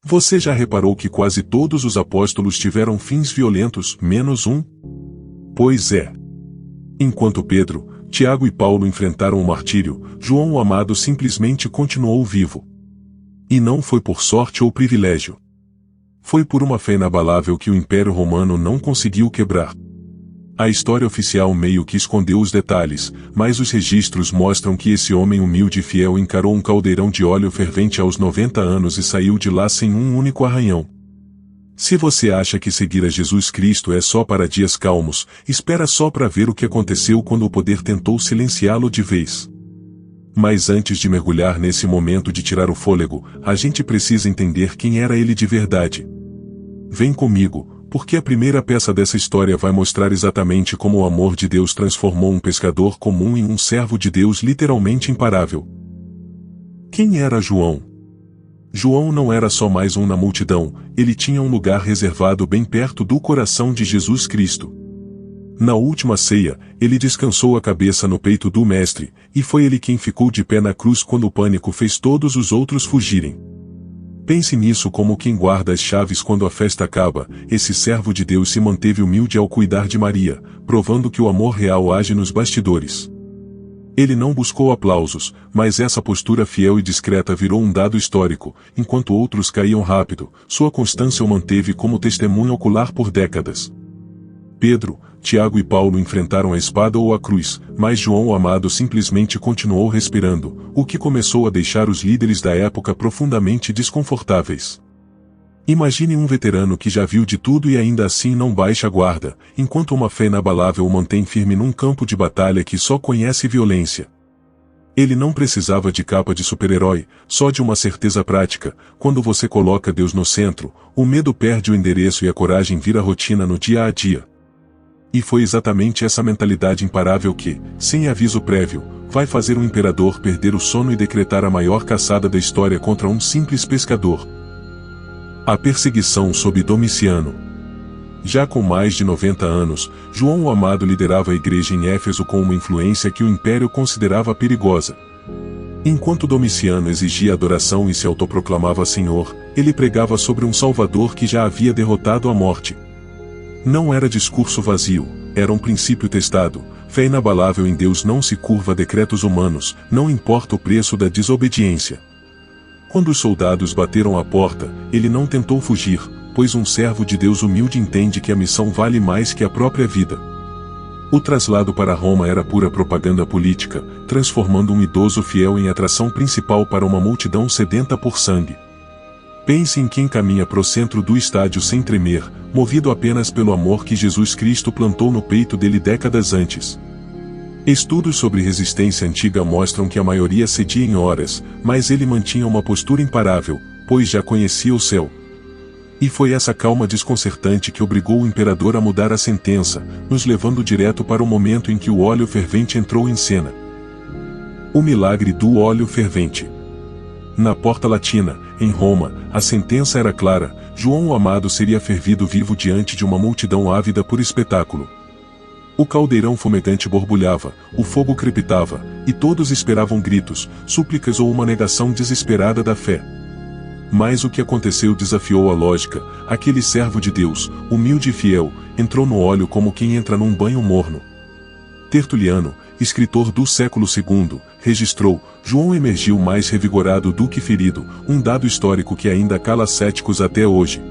Você já reparou que quase todos os apóstolos tiveram fins violentos, menos um? Pois é. Enquanto Pedro, Tiago e Paulo enfrentaram o martírio, João o Amado simplesmente continuou vivo. E não foi por sorte ou privilégio. Foi por uma fé inabalável que o Império Romano não conseguiu quebrar. A história oficial meio que escondeu os detalhes, mas os registros mostram que esse homem humilde e fiel encarou um caldeirão de óleo fervente aos 90 anos e saiu de lá sem um único arranhão. Se você acha que seguir a Jesus Cristo é só para dias calmos, espera só para ver o que aconteceu quando o poder tentou silenciá-lo de vez. Mas antes de mergulhar nesse momento de tirar o fôlego, a gente precisa entender quem era ele de verdade. Vem comigo, porque a primeira peça dessa história vai mostrar exatamente como o amor de Deus transformou um pescador comum em um servo de Deus literalmente imparável. Quem era João? João não era só mais um na multidão, ele tinha um lugar reservado bem perto do coração de Jesus Cristo. Na última ceia, ele descansou a cabeça no peito do Mestre, e foi ele quem ficou de pé na cruz quando o pânico fez todos os outros fugirem. Pense nisso como quem guarda as chaves quando a festa acaba. Esse servo de Deus se manteve humilde ao cuidar de Maria, provando que o amor real age nos bastidores. Ele não buscou aplausos, mas essa postura fiel e discreta virou um dado histórico. Enquanto outros caíam rápido, sua constância o manteve como testemunho ocular por décadas. Pedro, Tiago e Paulo enfrentaram a espada ou a cruz, mas João o Amado simplesmente continuou respirando, o que começou a deixar os líderes da época profundamente desconfortáveis. Imagine um veterano que já viu de tudo e ainda assim não baixa a guarda, enquanto uma fé inabalável o mantém firme num campo de batalha que só conhece violência. Ele não precisava de capa de super-herói, só de uma certeza prática: quando você coloca Deus no centro, o medo perde o endereço e a coragem vira rotina no dia a dia. E foi exatamente essa mentalidade imparável que, sem aviso prévio, vai fazer um imperador perder o sono e decretar a maior caçada da história contra um simples pescador. A perseguição sob Domiciano. Já com mais de 90 anos, João o Amado liderava a igreja em Éfeso com uma influência que o império considerava perigosa. Enquanto Domiciano exigia adoração e se autoproclamava Senhor, ele pregava sobre um Salvador que já havia derrotado a morte. Não era discurso vazio, era um princípio testado: fé inabalável em Deus não se curva a decretos humanos, não importa o preço da desobediência. Quando os soldados bateram à porta, ele não tentou fugir, pois um servo de Deus humilde entende que a missão vale mais que a própria vida. O traslado para Roma era pura propaganda política, transformando um idoso fiel em atração principal para uma multidão sedenta por sangue. Pense em quem caminha para o centro do estádio sem tremer, movido apenas pelo amor que Jesus Cristo plantou no peito dele décadas antes. Estudos sobre resistência antiga mostram que a maioria cedia em horas, mas ele mantinha uma postura imparável, pois já conhecia o céu. E foi essa calma desconcertante que obrigou o imperador a mudar a sentença, nos levando direto para o momento em que o óleo fervente entrou em cena. O milagre do óleo fervente. Na Porta Latina, em Roma, a sentença era clara: João o Amado seria fervido vivo diante de uma multidão ávida por espetáculo. O caldeirão fumegante borbulhava, o fogo crepitava, e todos esperavam gritos, súplicas ou uma negação desesperada da fé. Mas o que aconteceu desafiou a lógica. Aquele servo de Deus, humilde e fiel, entrou no óleo como quem entra num banho morno. Tertuliano, escritor do século II, registrou: João emergiu mais revigorado do que ferido, um dado histórico que ainda cala céticos até hoje.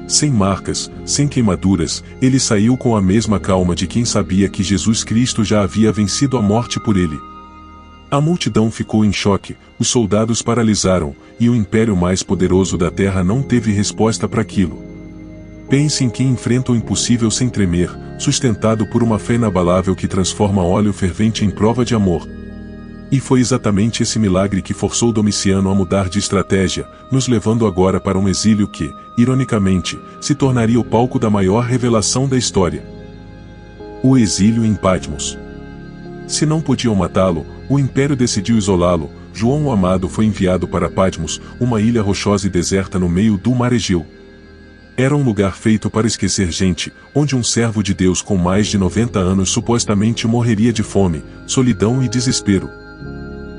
Sem marcas, sem queimaduras, ele saiu com a mesma calma de quem sabia que Jesus Cristo já havia vencido a morte por ele. A multidão ficou em choque, os soldados paralisaram, e o império mais poderoso da terra não teve resposta para aquilo. Pense em quem enfrenta o impossível sem tremer, sustentado por uma fé inabalável que transforma óleo fervente em prova de amor. E foi exatamente esse milagre que forçou Domiciano a mudar de estratégia, nos levando agora para um exílio que, ironicamente, se tornaria o palco da maior revelação da história. O exílio em Patmos. Se não podiam matá-lo, o império decidiu isolá-lo. João o Amado foi enviado para Patmos, uma ilha rochosa e deserta no meio do mar Egeu. Era um lugar feito para esquecer gente, onde um servo de Deus com mais de 90 anos supostamente morreria de fome, solidão e desespero.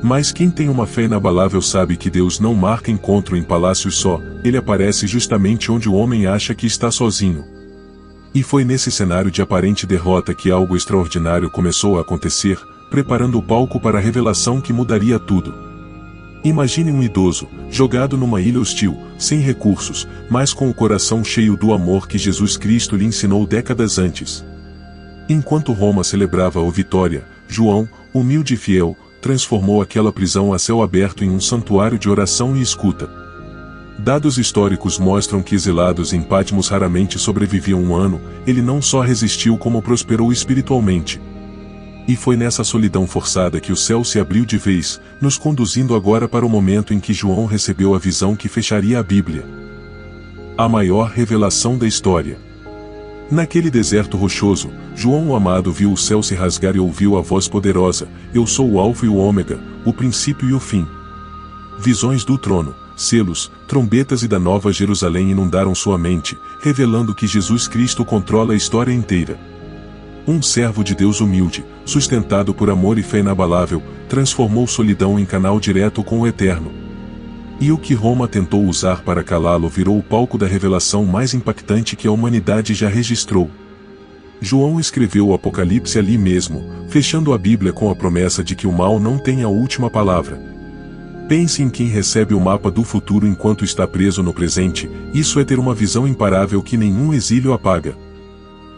Mas quem tem uma fé inabalável sabe que Deus não marca encontro em palácios só, ele aparece justamente onde o homem acha que está sozinho. E foi nesse cenário de aparente derrota que algo extraordinário começou a acontecer, preparando o palco para a revelação que mudaria tudo. Imagine um idoso, jogado numa ilha hostil, sem recursos, mas com o coração cheio do amor que Jesus Cristo lhe ensinou décadas antes. Enquanto Roma celebrava a vitória, João, humilde e fiel, transformou aquela prisão a céu aberto em um santuário de oração e escuta. Dados históricos mostram que exilados em Patmos raramente sobreviviam um ano, ele não só resistiu como prosperou espiritualmente. E foi nessa solidão forçada que o céu se abriu de vez, nos conduzindo agora para o momento em que João recebeu a visão que fecharia a Bíblia. A maior revelação da história. Naquele deserto rochoso, João o amado viu o céu se rasgar e ouviu a voz poderosa: Eu sou o Alfa e o Ômega, o princípio e o fim. Visões do trono, selos, trombetas e da Nova Jerusalém inundaram sua mente, revelando que Jesus Cristo controla a história inteira. Um servo de Deus humilde, sustentado por amor e fé inabalável, transformou solidão em canal direto com o Eterno. E o que Roma tentou usar para calá-lo virou o palco da revelação mais impactante que a humanidade já registrou. João escreveu o Apocalipse ali mesmo, fechando a Bíblia com a promessa de que o mal não tem a última palavra. Pense em quem recebe o mapa do futuro enquanto está preso no presente, isso é ter uma visão imparável que nenhum exílio apaga.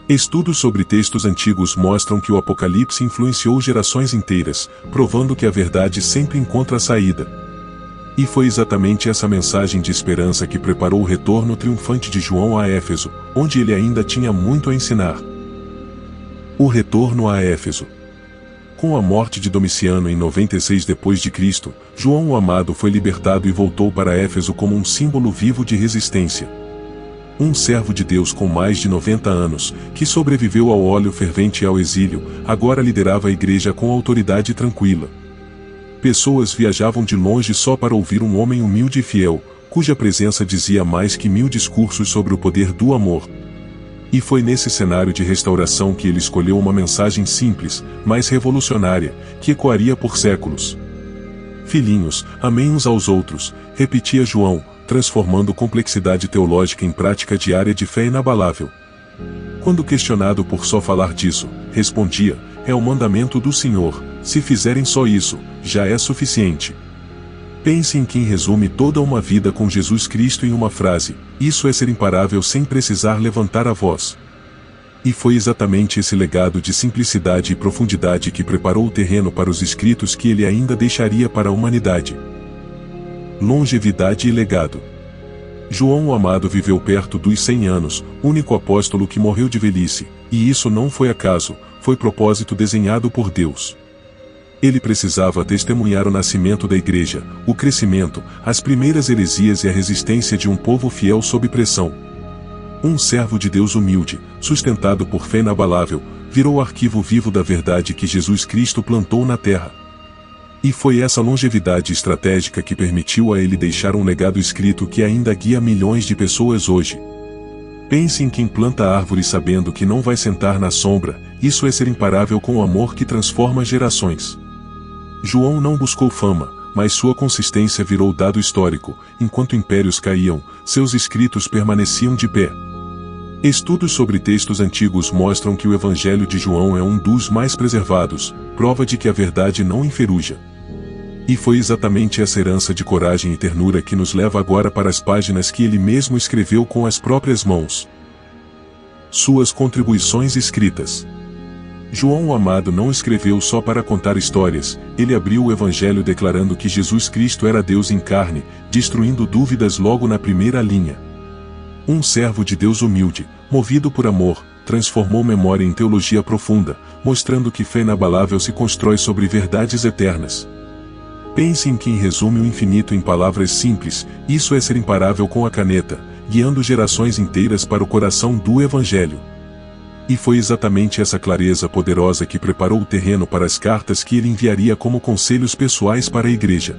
Estudos sobre textos antigos mostram que o Apocalipse influenciou gerações inteiras, provando que a verdade sempre encontra a saída. E foi exatamente essa mensagem de esperança que preparou o retorno triunfante de João a Éfeso, onde ele ainda tinha muito a ensinar. O retorno a Éfeso. Com a morte de Domiciano em 96 d.C., João o Amado foi libertado e voltou para Éfeso como um símbolo vivo de resistência. Um servo de Deus com mais de 90 anos, que sobreviveu ao óleo fervente e ao exílio, agora liderava a igreja com autoridade tranquila. Pessoas viajavam de longe só para ouvir um homem humilde e fiel, cuja presença dizia mais que 1000 discursos sobre o poder do amor. E foi nesse cenário de restauração que ele escolheu uma mensagem simples, mas revolucionária, que ecoaria por séculos. Filhinhos, amem uns aos outros, repetia João, transformando complexidade teológica em prática diária de fé inabalável. Quando questionado por só falar disso, respondia: é o mandamento do Senhor, se fizerem só isso, já é suficiente. Pense em quem resume toda uma vida com Jesus Cristo em uma frase: isso é ser imparável sem precisar levantar a voz. E foi exatamente esse legado de simplicidade e profundidade que preparou o terreno para os escritos que ele ainda deixaria para a humanidade. Longevidade e legado. João o Amado viveu perto dos 100 anos, único apóstolo que morreu de velhice, e isso não foi acaso, foi propósito desenhado por Deus. Ele precisava testemunhar o nascimento da igreja, o crescimento, as primeiras heresias e a resistência de um povo fiel sob pressão. Um servo de Deus humilde, sustentado por fé inabalável, virou o arquivo vivo da verdade que Jesus Cristo plantou na terra. E foi essa longevidade estratégica que permitiu a ele deixar um legado escrito que ainda guia milhões de pessoas hoje. Pense em quem planta árvore sabendo que não vai sentar na sombra, isso é ser imparável com o amor que transforma gerações. João não buscou fama, mas sua consistência virou dado histórico, enquanto impérios caíam, seus escritos permaneciam de pé. Estudos sobre textos antigos mostram que o Evangelho de João é um dos mais preservados, prova de que a verdade não enferruja. E foi exatamente essa herança de coragem e ternura que nos leva agora para as páginas que ele mesmo escreveu com as próprias mãos. Suas contribuições escritas. João o Amado não escreveu só para contar histórias, ele abriu o Evangelho declarando que Jesus Cristo era Deus em carne, destruindo dúvidas logo na primeira linha. Um servo de Deus humilde, movido por amor, transformou memória em teologia profunda, mostrando que fé inabalável se constrói sobre verdades eternas. Pense em quem resume o infinito em palavras simples, isso é ser imparável com a caneta, guiando gerações inteiras para o coração do Evangelho. E foi exatamente essa clareza poderosa que preparou o terreno para as cartas que ele enviaria como conselhos pessoais para a igreja.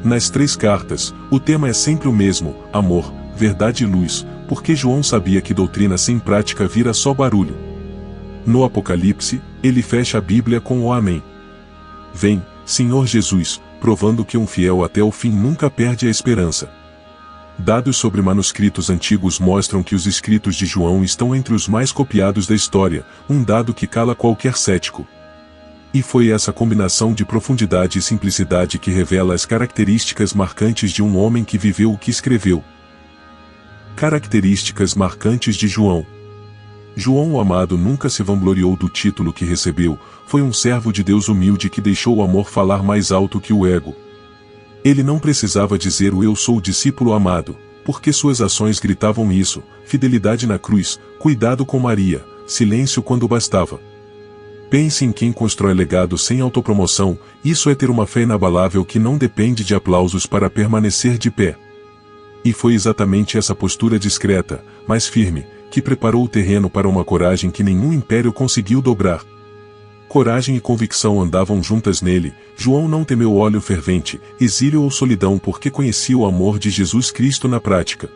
Nas 3 cartas, o tema é sempre o mesmo: amor, verdade e luz, porque João sabia que doutrina sem prática vira só barulho. No Apocalipse, ele fecha a Bíblia com o Amém. Vem, Senhor Jesus, provando que um fiel até o fim nunca perde a esperança. Dados sobre manuscritos antigos mostram que os escritos de João estão entre os mais copiados da história, um dado que cala qualquer cético. E foi essa combinação de profundidade e simplicidade que revela as características marcantes de um homem que viveu o que escreveu. Características marcantes de João. João o Amado nunca se vangloriou do título que recebeu, foi um servo de Deus humilde que deixou o amor falar mais alto que o ego. Ele não precisava dizer o eu sou o discípulo amado, porque suas ações gritavam isso, fidelidade na cruz, cuidado com Maria, silêncio quando bastava. Pense em quem constrói legado sem autopromoção, isso é ter uma fé inabalável que não depende de aplausos para permanecer de pé. E foi exatamente essa postura discreta, mas firme, que preparou o terreno para uma coragem que nenhum império conseguiu dobrar. Coragem e convicção andavam juntas nele. João não temeu óleo fervente, exílio ou solidão porque conhecia o amor de Jesus Cristo na prática.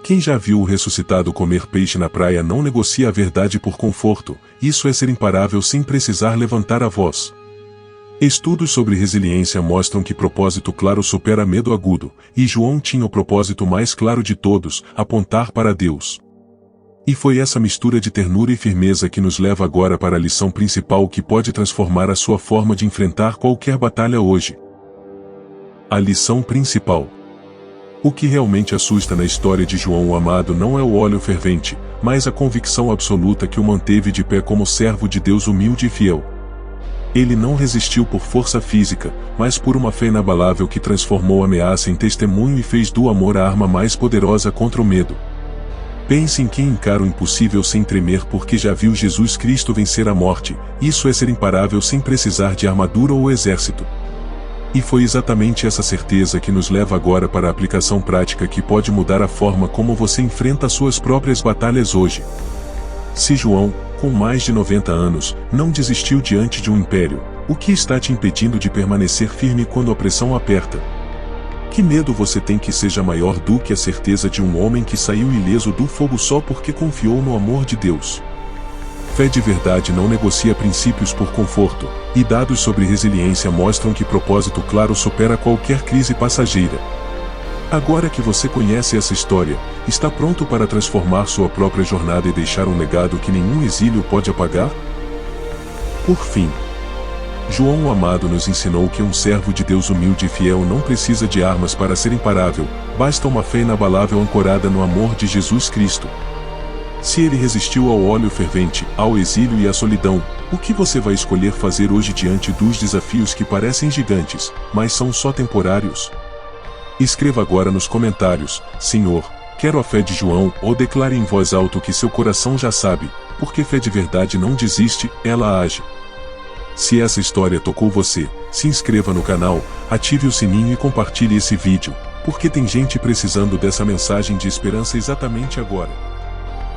Quem já viu o ressuscitado comer peixe na praia não negocia a verdade por conforto, isso é ser imparável sem precisar levantar a voz. Estudos sobre resiliência mostram que propósito claro supera medo agudo, e João tinha o propósito mais claro de todos, apontar para Deus. E foi essa mistura de ternura e firmeza que nos leva agora para a lição principal que pode transformar a sua forma de enfrentar qualquer batalha hoje. A lição principal. O que realmente assusta na história de João o Amado não é o óleo fervente, mas a convicção absoluta que o manteve de pé como servo de Deus humilde e fiel. Ele não resistiu por força física, mas por uma fé inabalável que transformou a ameaça em testemunho e fez do amor a arma mais poderosa contra o medo. Pense em quem encara o impossível sem tremer porque já viu Jesus Cristo vencer a morte, isso é ser imparável sem precisar de armadura ou exército. E foi exatamente essa certeza que nos leva agora para a aplicação prática que pode mudar a forma como você enfrenta suas próprias batalhas hoje. Se João, com mais de 90 anos, não desistiu diante de um império, o que está te impedindo de permanecer firme quando a pressão aperta? Que medo você tem que seja maior do que a certeza de um homem que saiu ileso do fogo só porque confiou no amor de Deus? Fé de verdade não negocia princípios por conforto, e dados sobre resiliência mostram que propósito claro supera qualquer crise passageira. Agora que você conhece essa história, está pronto para transformar sua própria jornada e deixar um legado que nenhum exílio pode apagar? Por fim, João o Amado nos ensinou que um servo de Deus humilde e fiel não precisa de armas para ser imparável, basta uma fé inabalável ancorada no amor de Jesus Cristo. Se ele resistiu ao óleo fervente, ao exílio e à solidão, o que você vai escolher fazer hoje diante dos desafios que parecem gigantes, mas são só temporários? Escreva agora nos comentários, Senhor, quero a fé de João, ou declare em voz alta o que seu coração já sabe, porque fé de verdade não desiste, ela age. Se essa história tocou você, se inscreva no canal, ative o sininho e compartilhe esse vídeo, porque tem gente precisando dessa mensagem de esperança exatamente agora.